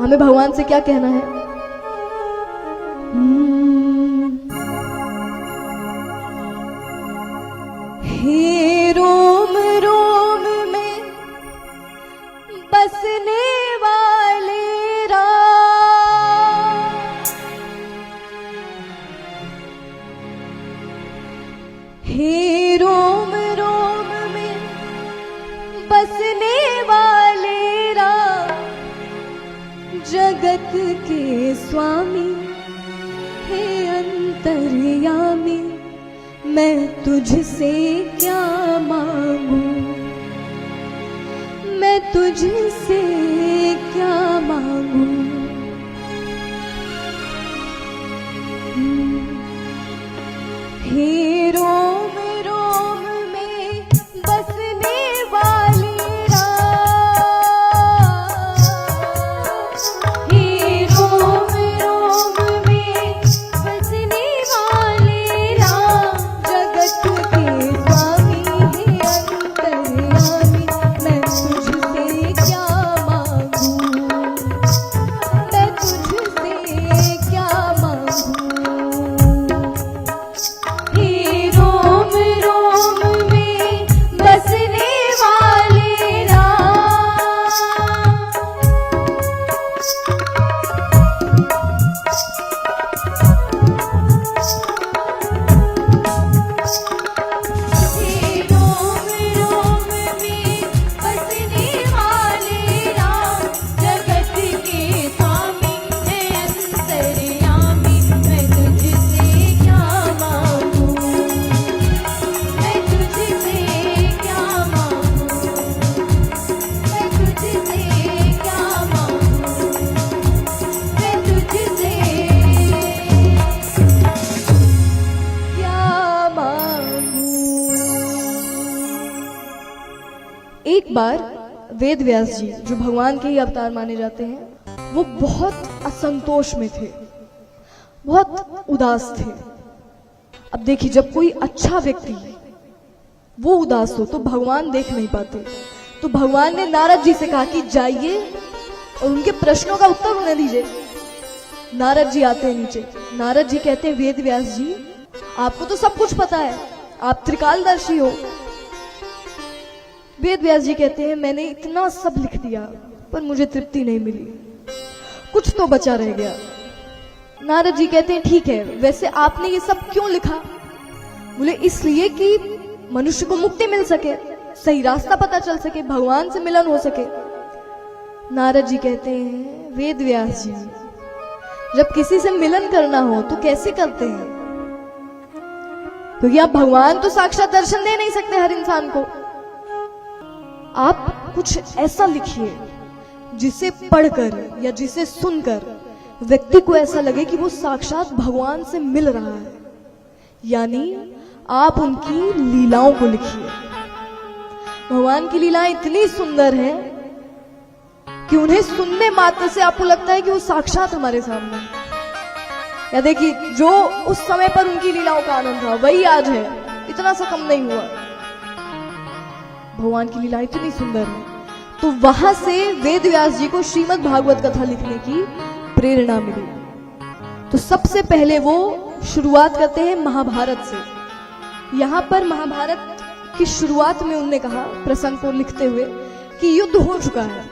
हमें भगवान से क्या कहना है? हे रोम रोम में बसने वाले राम, हे रोम रोम में बसने वाले राम, जगत के स्वामी हे अंतर्यामी, मैं तुझसे क्या मांगू, मैं तुझसे क्या मांगू। हे रोम रोम में बसने वाले राम, हे रोम रोम में बसने वाले राम, जगत के स्वामी हे अंतर्यामी, मैं तुझसे क्या मांगू, मैं तुझसे क्या मांगू। हे रोम रोम में बसने वाले राम, हे रोम रोम में बसने वाले राम, जगत के स्वामी है अंतर्यामी, मैं तुझसे क्या मांगू, मैं तुझसे क्या मांगू, मैं तुझसे क्या मांगू, मैं तुझसे क्या मांगू। एक बार वेद व्यास जी, जो भगवान के ही अवतार माने जाते हैं, वो बहुत असंतोष में थे, बहुत उदास थे। अब देखिए, जब कोई अच्छा व्यक्ति वो उदास हो तो भगवान देख नहीं पाते, तो भगवान ने नारद जी से कहा कि जाइए और उनके प्रश्नों का उत्तर उन्हें दीजिए। नारद जी आते हैं नीचे। नारद जी कहते हैं, वेद व्यास जी, आपको तो सब कुछ पता है, आप त्रिकालदर्शी हो। वेद व्यास जी कहते हैं, मैंने इतना सब लिख दिया पर मुझे तृप्ति नहीं मिली, कुछ तो बचा रह गया। नारद जी कहते हैं, ठीक है, वैसे आपने ये सब क्यों लिखा? बोले, इसलिए कि मनुष्य को मुक्ति मिल सके, सही रास्ता पता चल सके, भगवान से मिलन हो सके। नारद जी कहते हैं, वेद व्यास जी, जब किसी से मिलन करना हो तो कैसे करते हैं? क्योंकि आप भगवान तो साक्षात दर्शन दे नहीं सकते हर इंसान को। आप कुछ ऐसा लिखिए जिसे पढ़कर या जिसे सुनकर व्यक्ति को ऐसा लगे कि वो साक्षात भगवान से मिल रहा है। यानी आप उनकी लीलाओं को लिखिए। भगवान की लीलाएं इतनी सुंदर हैं कि उन्हें सुनने मात्र से आपको लगता है कि वो साक्षात हमारे सामने है। या देखिए, जो उस समय पर उनकी लीलाओं का आनंद था वही आज है, इतना सा कम नहीं हुआ। भगवान की लीला इतनी सुंदर है। तो वहां से वेद व्यास जी को श्रीमद् भागवत कथा लिखने की प्रेरणा मिली। तो सबसे पहले वो शुरुआत करते हैं महाभारत से। यहां पर महाभारत की शुरुआत में उन्होंने कहा, प्रसंग को लिखते हुए, कि युद्ध हो चुका है,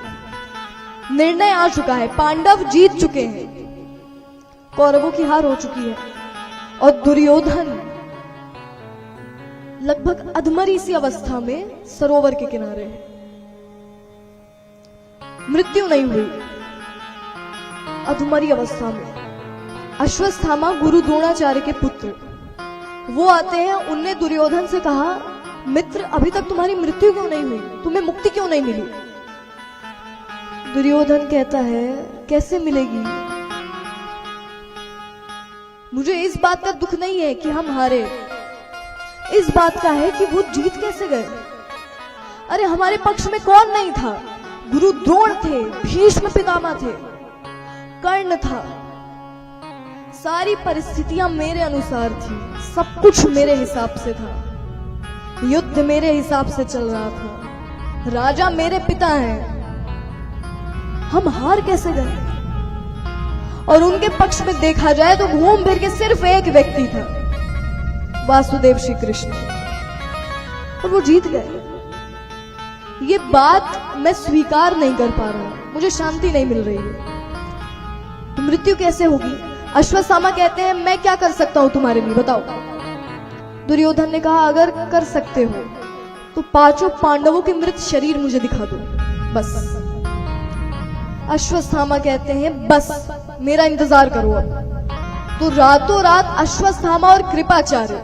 निर्णय आ चुका है, पांडव जीत चुके हैं, कौरवों की हार हो चुकी है और दुर्योधन लगभग अधमरी सी अवस्था में सरोवर के किनारे है। मृत्यु नहीं हुई, अधमरी अवस्था में। अश्वत्थामा गुरु द्रोणाचार्य के पुत्र वो आते हैं। उनने दुर्योधन से कहा, मित्र, अभी तक तुम्हारी मृत्यु क्यों नहीं हुई, तुम्हें मुक्ति क्यों नहीं मिली? दुर्योधन कहता है, कैसे मिलेगी? मुझे इस बात का दुख नहीं है कि हम हारे, इस बात का है कि वो जीत कैसे गए। अरे हमारे पक्ष में कौन नहीं था? गुरु द्रोण थे, भीष्म पितामह थे, कर्ण था, सारी परिस्थितियां मेरे अनुसार थी, सब कुछ मेरे हिसाब से था, युद्ध मेरे हिसाब से चल रहा था, राजा मेरे पिता हैं, हम हार कैसे गए? और उनके पक्ष में देखा जाए तो घूम फिर के सिर्फ एक व्यक्ति था, वासुदेव श्री कृष्ण, और वो जीत गए। ये बात मैं स्वीकार नहीं कर पा रहा हूं, मुझे शांति नहीं मिल रही है। तो मृत्यु कैसे होगी? अश्वत्थामा कहते हैं मैं क्या कर सकता हूं तुम्हारे लिए, बताओ। दुर्योधन ने कहा अगर कर सकते हो तो पांचों पांडवों के मृत शरीर मुझे दिखा दो, बस। अश्वत्थामा कहते हैं बस मेरा इंतजार करो अब। तो रातों रात अश्वत्थामा और कृपाचार्य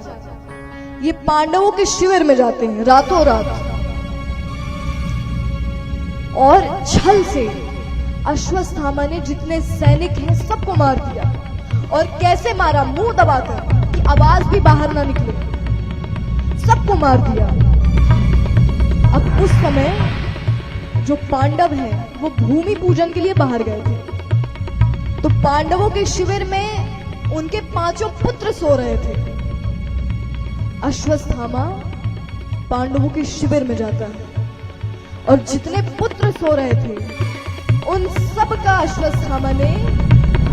ये पांडवों के शिविर में जाते हैं रातों रात, और छल से अश्वत्थामा ने जितने सैनिक हैं सबको मार दिया। और कैसे मारा? मुंह दबाकर कि आवाज भी बाहर ना निकले, सबको मार दिया। अब उस समय जो पांडव हैं वो भूमि पूजन के लिए बाहर गए थे। तो पांडवों के शिविर में उनके पांचों पुत्र सो रहे थे। अश्वत्थामा पांडवों के शिविर में जाता है और जितने पुत्र सो रहे थे उन सब का अश्वत्थामा ने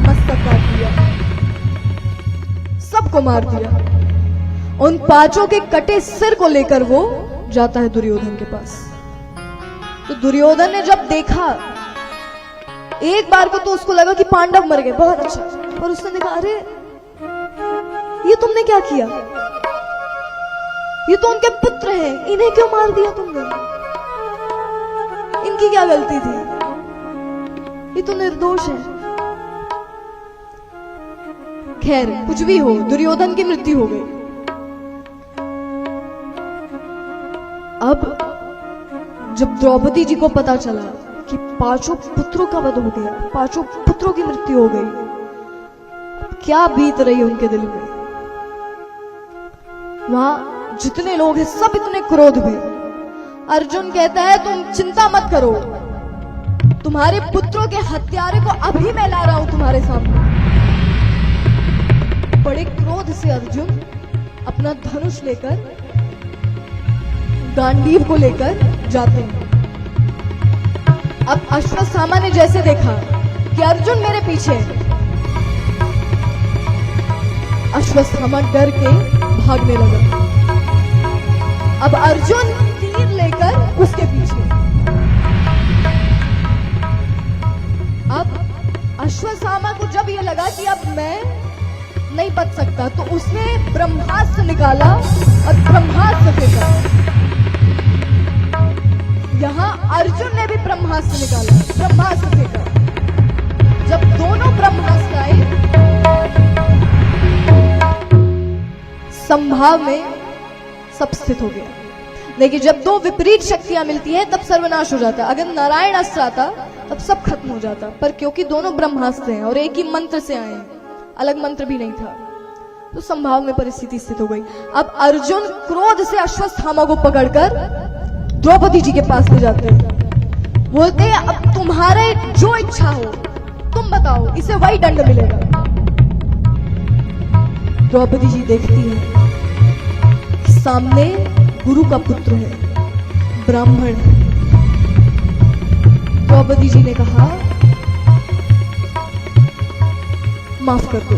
मस्तक काट दिया, सबको मार दिया। उन पांचों के कटे सिर को लेकर वो जाता है दुर्योधन के पास। तो दुर्योधन ने जब देखा, एक बार को तो उसको लगा कि पांडव मर गए, बहुत अच्छा, पर उसने देखा अरे ये तुमने क्या किया, ये तो उनके पुत्र हैं, इन्हें क्यों मार दिया तुमने, इनकी क्या गलती थी, ये तो निर्दोष है। खैर कुछ भी हो, दुर्योधन की मृत्यु हो गई। अब जब द्रौपदी जी को पता चला कि पांचों पुत्रों का वध हो गया, पांचों पुत्रों की मृत्यु हो गई, क्या बीत रही उनके दिल में। वहां जितने लोग हैं सब इतने क्रोध में। अर्जुन कहता है तुम चिंता मत करो, तुम्हारे पुत्रों के हत्यारे को अभी मैं ला रहा हूं तुम्हारे सामने। बड़े क्रोध से अर्जुन अपना धनुष लेकर गांडीव को लेकर जाते हैं। अब अश्वत्थामा ने जैसे देखा कि अर्जुन मेरे पीछे है, अश्वत्थामा डर के भागने लगा। अब अर्जुन तीर लेकर उसके पीछे। अब अश्वत्थामा को जब ये लगा कि अब मैं नहीं बच सकता, तो उसने ब्रह्मास्त्र निकाला और ब्रह्मास्त्र फेंका। यहां अर्जुन ने भी ब्रह्मास्त्र निकाला, ब्रह्मास्त्र फेंका। जब दोनों ब्रह्मास्त्र आए, संभाव में सब स्थित हो गया। लेकिन जब दो विपरीत शक्तियां मिलती हैं तब सर्वनाश हो जाता है। अगर नारायण अस्त्र आता तब सब खत्म हो जाता, पर क्योंकि दोनों ब्रह्मास्त्र हैं और एक ही मंत्र से आए हैं, अलग मंत्र भी नहीं था, तो संभाव में परिस्थिति स्थित हो गई। अब अर्जुन क्रोध से अश्वत्थामा को पकड़कर द्रौपदी जी के पास ले जाते हैं। बोलते हैं अब तुम्हारे जो इच्छा हो तुम बताओ, इसे वही दंड मिलेगा। द्रौपदी जी देखती है सामने गुरु का पुत्र है, ब्राह्मण है। द्रौपदी जी ने कहा माफ कर दो,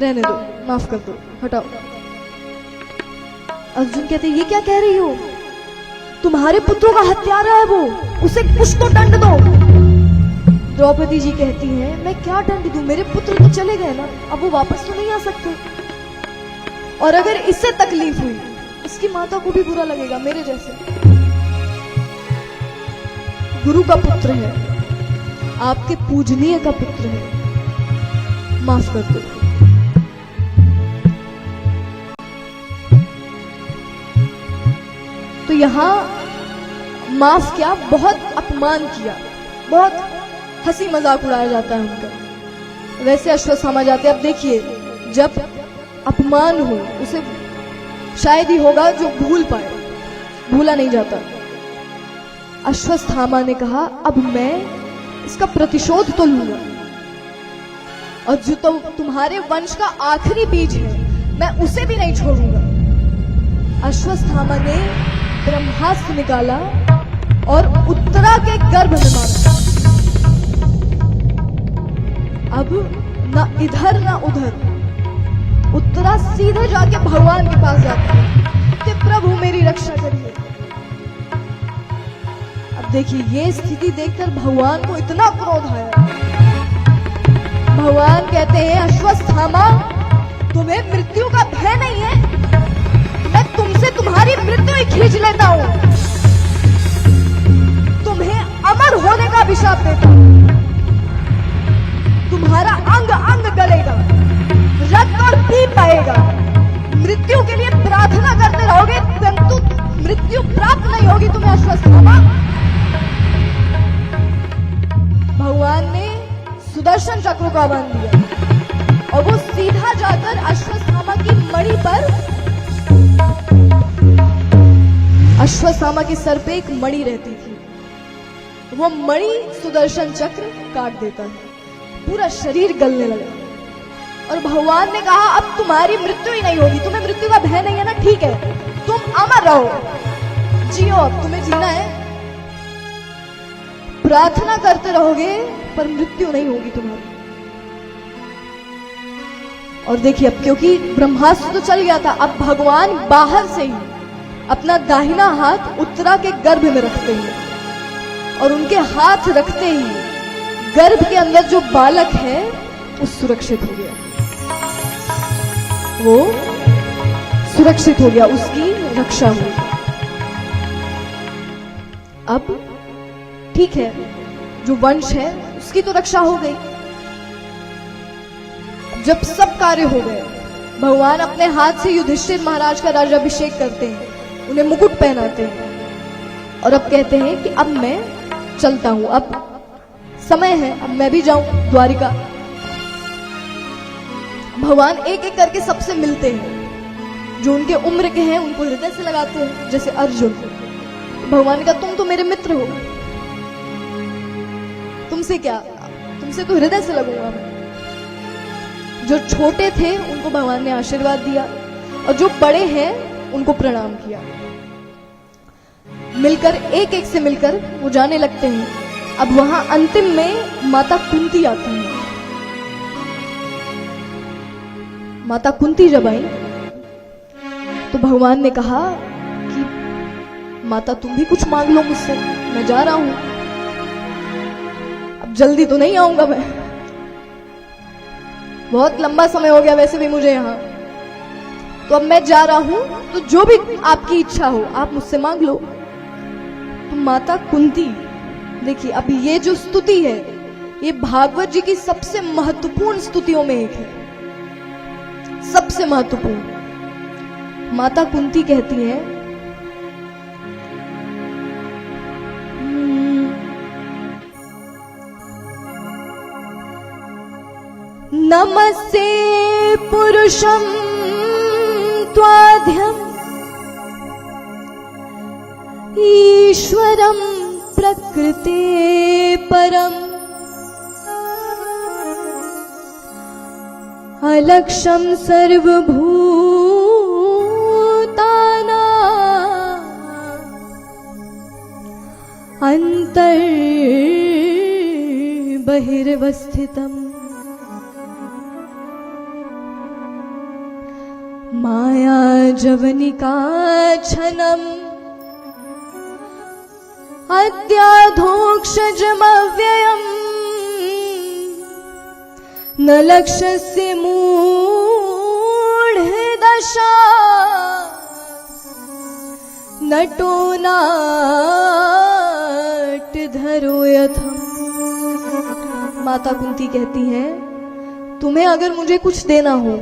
रहने दो, माफ कर दो, हटाओ। अर्जुन कहते ये क्या कह रही हो, तुम्हारे पुत्रों का हत्यारा है वो, उसे कुछ तो दंड दो। द्रौपदी जी कहती हैं मैं क्या दंड दूं, मेरे पुत्र तो चले गए ना, अब वो वापस तो नहीं आ सकते, और अगर इससे तकलीफ हुई इसकी माता को भी बुरा लगेगा मेरे जैसे। गुरु का पुत्र है, आपके पूजनीय का पुत्र है, माफ कर दो। तो यहां माफ क्या, बहुत अपमान किया, बहुत हंसी मजाक उड़ाया जाता है उनका। वैसे अश्वत्थामा जाते, अब देखिए जब अपमान हो उसे शायद ही होगा जो भूल पाए, भूला नहीं जाता। अश्वत्थामा ने कहा अब मैं इसका प्रतिशोध तो लूंगा, और जो तुम्हारे वंश का आखिरी बीज है मैं उसे भी नहीं छोड़ूंगा। अश्वत्थामा ने ब्रह्मास्त्र निकाला और उत्तरा के गर्भ में मारा। अब ना इधर ना उधर, उत्तरा सीधे जाके भगवान के पास जाती है कि प्रभु मेरी रक्षा करिए। अब देखिए ये स्थिति देखकर भगवान को इतना क्रोध आया। भगवान कहते हैं अश्वत्थामा, तुम्हें मृत्यु का भय नहीं है? मैं तुमसे तुम्हारी मृत्यु ही खींच लेता हूं, तुम्हें अमर होने का अभिशाप देता हूं। तुम्हारा अंग अंग गलेगा, रक्त और पी पाएगा। मृत्यु के लिए प्रार्थना करते रहोगे परंतु मृत्यु प्राप्त नहीं होगी तुम्हें अश्वत्थामा। भगवान ने सुदर्शन चक्र का बांध दिया और वो सीधा जाकर अश्वत्थामा की मणि पर, अश्वत्थामा के सर पे एक मणि रहती थी, वो मणि सुदर्शन चक्र काट देता है, पूरा शरीर गलने लगा। और भगवान ने कहा अब तुम्हारी मृत्यु ही नहीं होगी, तुम्हें मृत्यु का भय नहीं है ना, ठीक है तुम अमर रहो, जियो, अब तुम्हें जीना है, प्रार्थना करते रहोगे पर मृत्यु नहीं होगी तुम्हारी। और देखिए अब क्योंकि ब्रह्मास्त्र तो चल गया था, अब भगवान बाहर से ही अपना दाहिना हाथ उत्तरा के गर्भ में रखते हैं और उनके हाथ रखते ही गर्भ के अंदर जो बालक है वो सुरक्षित हो गया, वो सुरक्षित हो गया, उसकी रक्षा हुई। अब ठीक है, जो वंश है उसकी तो रक्षा हो गई। जब सब कार्य हो गए, भगवान अपने हाथ से युधिष्ठिर महाराज का राज्याभिषेक करते हैं, उन्हें मुकुट पहनाते हैं और अब कहते हैं कि अब मैं चलता हूं, अब समय है, अब मैं भी जाऊं द्वारिका। भगवान एक एक करके सबसे मिलते हैं, जो उनके उम्र के हैं उनको हृदय से लगाते हैं, जैसे अर्जुन। भगवान ने कहा तुम तो मेरे मित्र हो, तुमसे क्या, तुमसे तो हृदय से लगूंगा मैं। जो छोटे थे उनको भगवान ने आशीर्वाद दिया और जो बड़े हैं उनको प्रणाम किया। मिलकर एक एक से मिलकर वो जाने लगते हैं। अब वहां अंतिम में माता कुंती आती है। माता कुंती जब आई तो भगवान ने कहा कि माता तुम भी कुछ मांग लो मुझसे, मैं जा रहा हूं, अब जल्दी तो नहीं आऊंगा मैं, बहुत लंबा समय हो गया वैसे भी मुझे यहां, तो अब मैं जा रहा हूं, तो जो भी आपकी इच्छा हो आप मुझसे मांग लो। तो माता कुंती, देखिए अब ये जो स्तुति है ये भागवत जी की सबसे महत्वपूर्ण स्तुतियों में एक है, सबसे महत्वपूर्ण। माता कुंती कहती हैं, नमस्ते पुरुषं त्वाद्यम् ईश्वरं प्रकृते परम् अलक्ष्यं सर्वभूतानां अन्तर्बहिर्वस्थितम् माया जवनिकाच्छनम् अद्याधोक्षजमव्ययम् न लक्ष्यस्य मूढदशा नटो नाट्यधरो यथम्। माता कुंती कहती हैं, तुम्हें अगर मुझे कुछ देना हो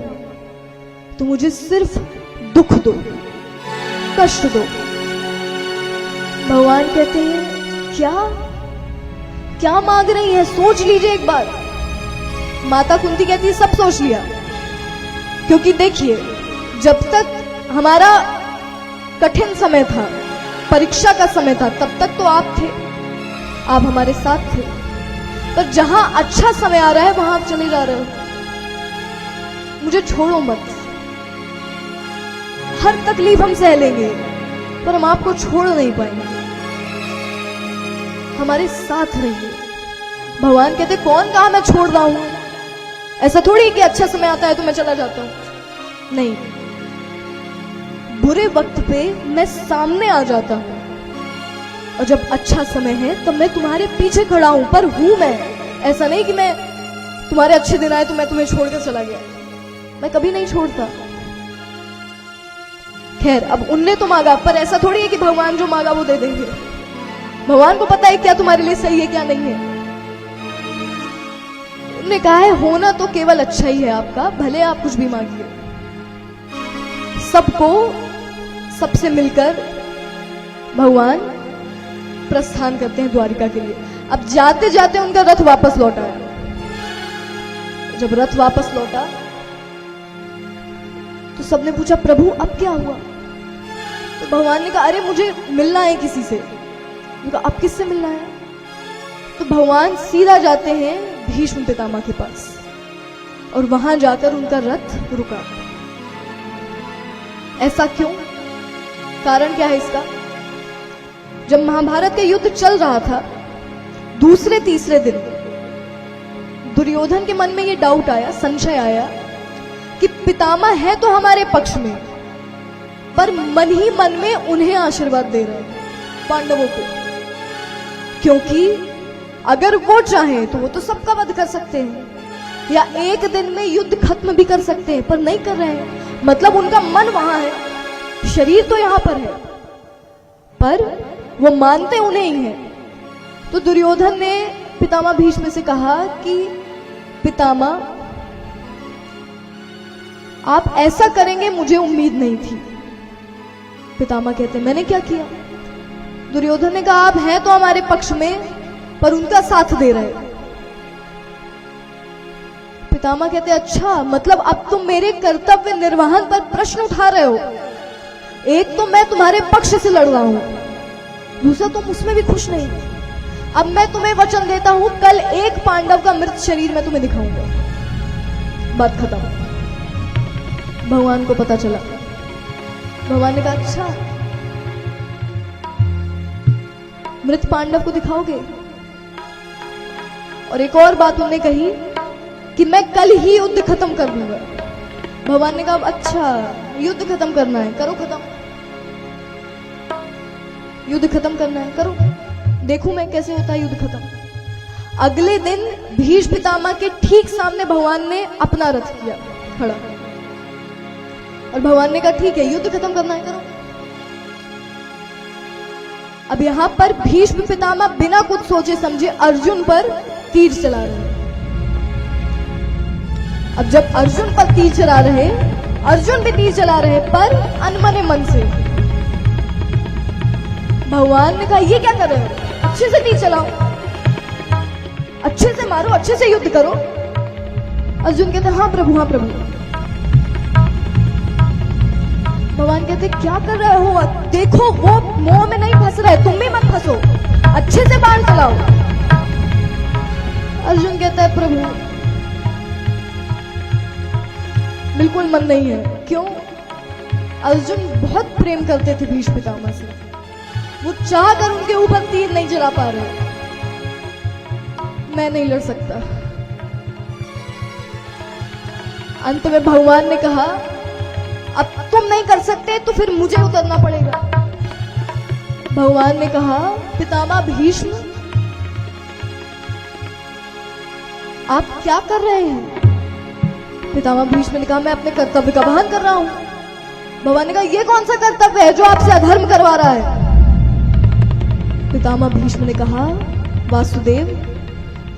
तो मुझे सिर्फ दुख दो, कष्ट दो। भगवान कहते हैं क्या क्या मांग रही है, सोच लीजिए एक बार। माता कुंती कहती है सब सोच लिया, क्योंकि देखिए जब तक हमारा कठिन समय था, परीक्षा का समय था, तब तक तो आप थे, आप हमारे साथ थे, पर जहां अच्छा समय आ रहा है वहां आप चले जा रहे हो। मुझे छोड़ो मत, हर तकलीफ हम सह लेंगे पर हम आपको छोड़ नहीं पाएंगे, हमारे साथ रहिए। भगवान कहते कौन कहा मैं छोड़ रहा हूं, ऐसा थोड़ी कि अच्छा समय आता है तो मैं चला जाता हूं, नहीं, बुरे वक्त पे मैं सामने आ जाता हूं, और जब अच्छा समय है तब मैं तुम्हारे पीछे खड़ा हूं, पर हूं मैं। ऐसा नहीं कि मैं तुम्हारे अच्छे दिन आए तो मैं तुम्हें छोड़कर चला गया, मैं कभी नहीं छोड़ता। खैर, अब उनने तो मांगा, पर ऐसा थोड़ी है कि भगवान जो मांगा वो दे देंगे। भगवान को पता है क्या तुम्हारे लिए सही है क्या नहीं है। उन्होंने कहा है होना तो केवल अच्छा ही है आपका, भले आप कुछ भी मांगिए। सबको सबसे मिलकर भगवान प्रस्थान करते हैं द्वारिका के लिए। अब जाते जाते उनका रथ वापस लौटा है। जब रथ वापस लौटा तो सबने पूछा प्रभु अब क्या हुआ? तो भगवान ने कहा अरे मुझे मिलना है किसी से। उनका अब किससे मिलना है? तो भगवान सीधा जाते हैं भीष्म पितामह के पास, और वहां जाकर उनका रथ रुका। ऐसा क्यों? कारण क्या है इसका? जब महाभारत का युद्ध चल रहा था, दूसरे तीसरे दिन दुर्योधन के मन में यह डाउट आया, संशय आया कि पितामह है तो हमारे पक्ष में, पर मन ही मन में उन्हें आशीर्वाद दे रहे हैं, पांडवों को। क्योंकि अगर वो चाहें तो वो तो सबका वध कर सकते हैं, या एक दिन में युद्ध खत्म भी कर सकते हैं, पर नहीं कर रहे हैं। मतलब उनका मन वहां है, शरीर तो यहां पर है, पर वो मानते उन्हें ही है। तो दुर्योधन ने पितामह भीष्म से कहा कि पितामह आप ऐसा करेंगे मुझे उम्मीद नहीं थी। पितामह कहते मैंने क्या किया? दुर्योधन ने कहा आप हैं तो हमारे पक्ष में, पर उनका साथ दे रहे। पितामह कहते अच्छा, मतलब अब तुम मेरे कर्तव्य निर्वहन पर प्रश्न उठा रहे हो। एक तो मैं तुम्हारे पक्ष से लड़ रहा हूं, दूसरा तुम उसमें भी खुश नहीं। अब मैं तुम्हें वचन देता हूं, कल एक पांडव का मृत शरीर मैं तुम्हें दिखाऊंगा। बात खत्म। भगवान को पता चला। भगवान ने कहा अच्छा, मृत पांडव को दिखाओगे? और एक और बात उन्होंने कही कि मैं कल ही युद्ध खत्म कर दूंगा। भगवान ने कहा अच्छा, युद्ध खत्म करना है, करो खत्म। युद्ध खत्म करना है, करो, देखूं मैं कैसे होता है युद्ध खत्म। अगले दिन भीष्म पितामह के ठीक सामने भगवान ने अपना रथ किया खड़ा, और भगवान ने कहा ठीक है, युद्ध खत्म करना है, करो। अब यहां पर भीष्म पितामह बिना कुछ सोचे समझे अर्जुन पर तीर चला रहे हैं। अब जब अर्जुन पर तीर चला रहे, अर्जुन भी तीर चला रहे, पर अनमने मन से। भगवान ने कहा ये क्या कर रहे हो? अच्छे से तीर चलाओ, अच्छे से मारो, अच्छे से युद्ध करो। अर्जुन कहते हाँ प्रभु, हाँ प्रभु। भगवान कहते क्या कर रहे हो? देखो वो मोह में नहीं फंस रहे, तुम भी मत फंसो, अच्छे से बाण चलाओ। अर्जुन कहता है प्रभु बिल्कुल मन नहीं है। क्यों? अर्जुन बहुत प्रेम करते थे भीष्म पितामह से, वो चाह कर उनके ऊपर तीर नहीं चला पा रहे। मैं नहीं लड़ सकता। अंत में भगवान ने कहा अब तुम नहीं कर सकते तो फिर मुझे उतरना पड़ेगा। भगवान ने कहा पितामह भीष्म आप क्या कर रहे हैं? पितामह भीष्म ने कहा मैं अपने कर्तव्य का वहन कर रहा हूं। भगवान ने कहा यह कौन सा कर्तव्य है जो आपसे अधर्म करवा रहा है? पितामह भीष्म ने कहा वासुदेव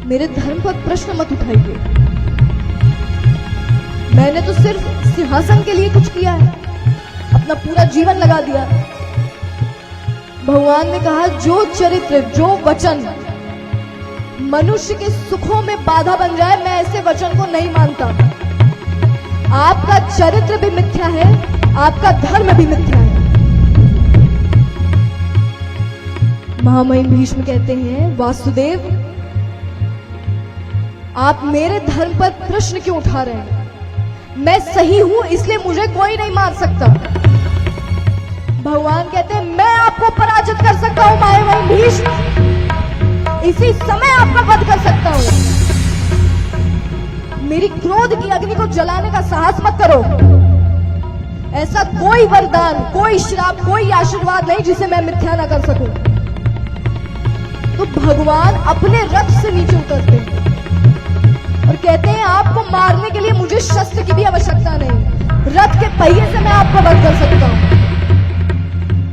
मेरे धर्म पर प्रश्न मत उठाइए, मैंने तो सिर्फ सिंहासन के लिए कुछ किया है, अपना पूरा जीवन लगा दिया। भगवान ने कहा जो चरित्र, जो वचन मनुष्य के सुखों में बाधा बन जाए, मैं ऐसे वचन को नहीं मानता। आपका चरित्र भी मिथ्या है, आपका धर्म भी मिथ्या है। महामहिम भीष्म कहते हैं वासुदेव आप मेरे धर्म पर प्रश्न क्यों उठा रहे हैं? मैं सही हूं इसलिए मुझे कोई नहीं मार सकता। भगवान कहते हैं मैं आपको पराजित कर सकता हूं महामहिम भीष्म, इसी समय आपका वध कर सकता हूं। मेरी क्रोध की अग्नि को जलाने का साहस मत करो। ऐसा कोई वरदान, कोई श्राप, कोई आशीर्वाद नहीं जिसे मैं मिथ्या ना कर सकूं। तो भगवान अपने रथ से नीचे उतरते हैं और कहते हैं आपको मारने के लिए मुझे शस्त्र की भी आवश्यकता नहीं, रथ के पहिए से मैं आपको वध कर सकता हूं।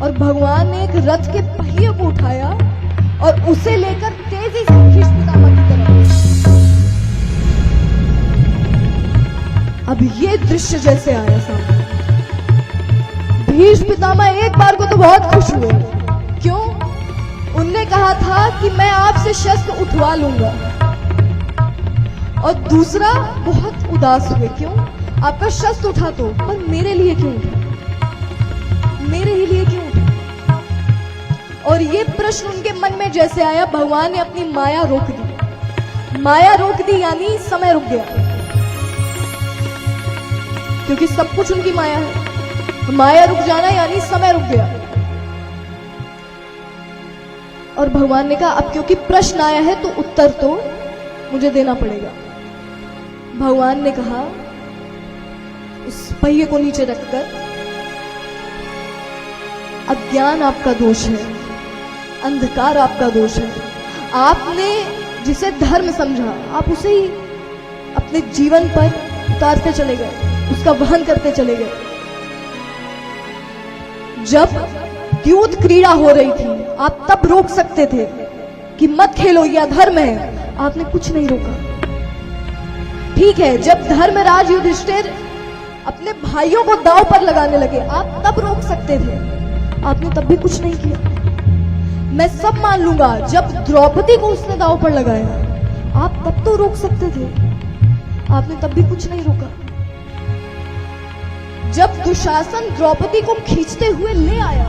और भगवान ने एक रथ के पहिए को उठाया और उसे लेकर तेजी से भीष्म पितामह की तरफ। अब ये दृश्य जैसे आया सामने, भीष्म पितामह एक बार को तो बहुत खुश हुए। क्यों? उनने कहा था कि मैं आपसे शस्त्र उठवा लूंगा। और दूसरा, बहुत उदास हुए। क्यों? आपका शस्त्र उठा तो, पर मेरे लिए क्यों उठा? मेरे ही लिए क्यों उठा? और ये प्रश्न उनके मन में जैसे आया, भगवान ने अपनी माया रोक दी। माया रोक दी यानी समय रुक गया, क्योंकि सब कुछ उनकी माया है। माया रुक जाना यानी समय रुक गया। और भगवान ने कहा अब क्योंकि प्रश्न आया है तो उत्तर तो मुझे देना पड़ेगा। भगवान ने कहा उस पहिए को नीचे रखकर, अज्ञान आपका दोष है, अंधकार आपका दोष है। आपने जिसे धर्म समझा आप उसे ही अपने जीवन पर उतारते चले गए, उसका वहन करते चले गए। जब युद्ध क्रीड़ा हो रही थी आप तब रोक सकते थे कि मत खेलो, यह धर्म है। आपने कुछ नहीं रोका। ठीक है, जब धर्मराज युधिष्ठिर अपने भाइयों को दांव पर लगाने लगे आप तब रोक सकते थे, आपने तब भी कुछ नहीं किया। मैं सब मान लूंगा, जब द्रौपदी को उसने दांव पर लगाया आप तब तो रोक सकते थे, आपने तब भी कुछ नहीं रोका। जब दुशासन द्रौपदी को खींचते हुए ले आया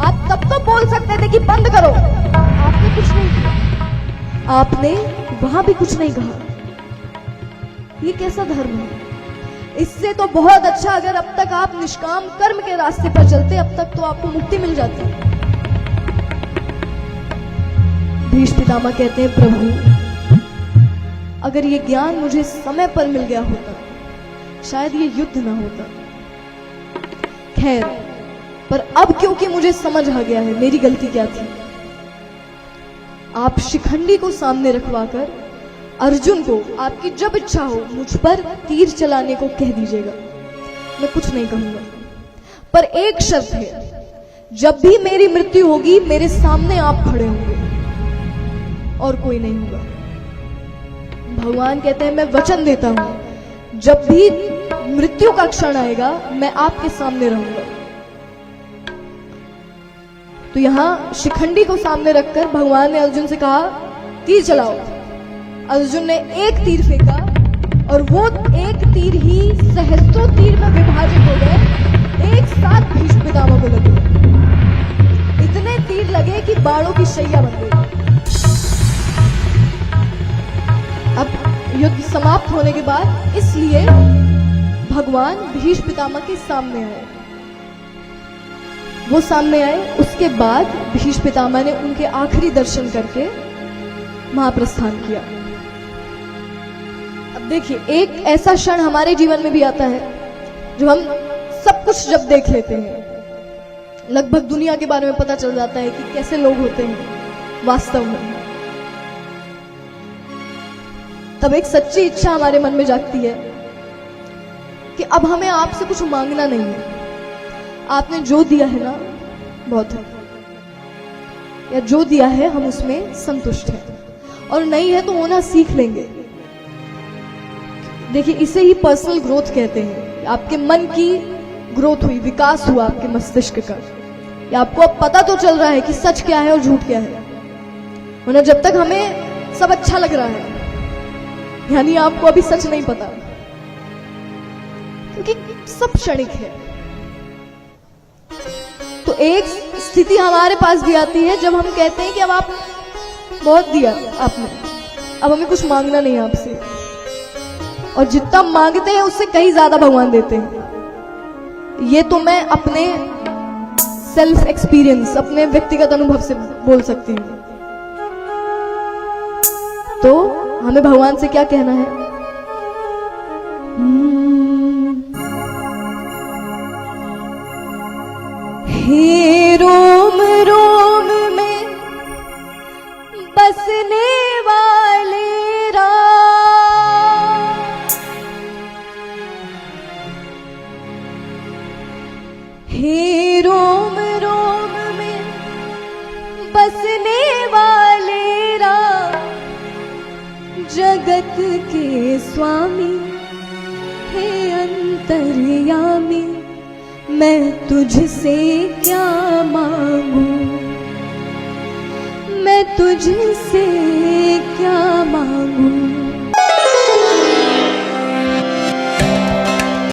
आप तब तो बोल सकते थे कि बंद करो, आपने कुछ नहीं किया। आपने वहां भी कुछ नहीं कहा। ये कैसा धर्म है? इससे तो बहुत अच्छा अगर अब तक आप निष्काम कर्म के रास्ते पर चलते, अब तक तो आपको मुक्ति मिल जाती। भीष्म पितामह कहते हैं प्रभु अगर ये ज्ञान मुझे समय पर मिल गया होता शायद ये युद्ध ना होता। खैर, पर अब क्योंकि मुझे समझ आ गया है मेरी गलती क्या थी, आप शिखंडी को सामने रखवाकर अर्जुन को आपकी जब इच्छा हो मुझ पर तीर चलाने को कह दीजिएगा, मैं कुछ नहीं कहूंगा। पर एक शर्त है, जब भी मेरी मृत्यु होगी मेरे सामने आप खड़े होंगे और कोई नहीं होगा। भगवान कहते हैं मैं वचन देता हूं जब भी मृत्यु का क्षण आएगा मैं आपके सामने रहूंगा। तो यहां शिखंडी को सामने रखकर भगवान ने अर्जुन से कहा तीर चलाओ। अर्जुन ने एक तीर फेंका और वो एक तीर ही सहस्त्रों तीर में विभाजित हो गए, एक साथ भीष्म पितामह को लगे। इतने तीर लगे कि बाणों की शैया बन गई। अब युद्ध समाप्त होने के बाद इसलिए भगवान भीष्म पितामह के सामने आए। वो सामने आए, उसके बाद भीष्म पितामह ने उनके आखिरी दर्शन करके महाप्रस्थान किया। अब देखिए, एक ऐसा क्षण हमारे जीवन में भी आता है जो हम सब कुछ जब देख लेते हैं, लगभग दुनिया के बारे में पता चल जाता है कि कैसे लोग होते हैं वास्तव में, तब एक सच्ची इच्छा हमारे मन में जागती है कि अब हमें आपसे कुछ मांगना नहीं है, आपने जो दिया है ना बहुत है, या जो दिया है हम उसमें संतुष्ट हैं, और नहीं है तो होना सीख लेंगे। देखिए, इसे ही पर्सनल ग्रोथ कहते हैं। आपके मन की ग्रोथ हुई, विकास हुआ आपके मस्तिष्क का, या आपको अब पता तो चल रहा है कि सच क्या है और झूठ क्या है। वरना जब तक हमें सब अच्छा लग रहा है यानी आपको अभी सच नहीं पता, क्योंकि सब क्षणिक है। तो एक स्थिति हमारे पास भी आती है जब हम कहते हैं कि अब आप बहुत दिया आपने, अब हमें कुछ मांगना नहीं आपसे, और जितना मांगते हैं उससे कहीं ज्यादा भगवान देते हैं। ये तो मैं अपने सेल्फ एक्सपीरियंस, अपने व्यक्तिगत अनुभव से बोल सकती हूँ। तो हमें भगवान से क्या कहना है हे रोम रोम में बसने वाले राम, जगत के स्वामी, हे अंतर्यामी, मैं तुझसे क्या मांगू, मैं तुझसे क्या मांगू।